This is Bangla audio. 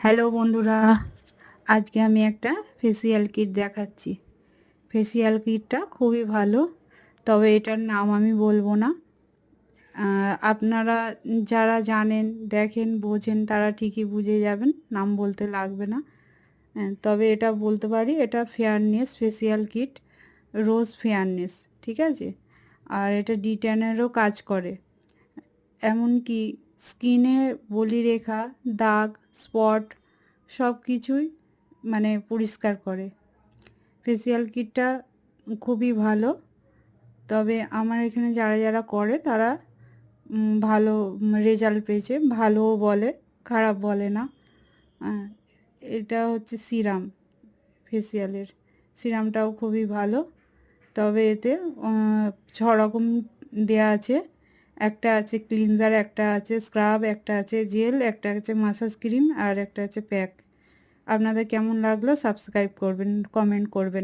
হ্যালো বন্ধুরা, আজকে আমি একটা ফেসিয়াল কিট দেখাচ্ছি। ফেসিয়াল কিটটা খুবই ভালো, তবে এটার নাম আমি বলবো না। আপনারা যারা জানেন, দেখেন, বোঝেন তারা ঠিকই বুঝে যাবেন, নাম বলতে লাগবে না। তবে এটা বলতে পারি, এটা ফেয়ারনেস ফেসিয়াল কিট, রোজ ফেয়ারনেস, ঠিক আছে। আর এটা D10-এরও কাজ করে, এমনকি স্কিনে বলিরেখা, দাগ, স্পট সব কিছুই মানে পরিষ্কার করে। ফেসিয়াল কিটটা খুবই ভালো, তবে আমার এখানে যারা যারা করে তারা ভালো রেজাল্ট পেয়েছে, ভালোও বলে, খারাপ বলে না। এটা হচ্ছে সিরাম, ফেসিয়ালের সিরামটাও খুবই ভালো, তবে এতে 6 রকম দেয়া আছে। একটা আছে ক্লিনজার, একটা আছে স্ক্রাব, একটা আছে জেল, একটা আছে মাসাজ ক্রিম, আর একটা আছে প্যাক। আপনাদের কেমন লাগলো সাবস্ক্রাইব করবেন, কমেন্ট করবেন।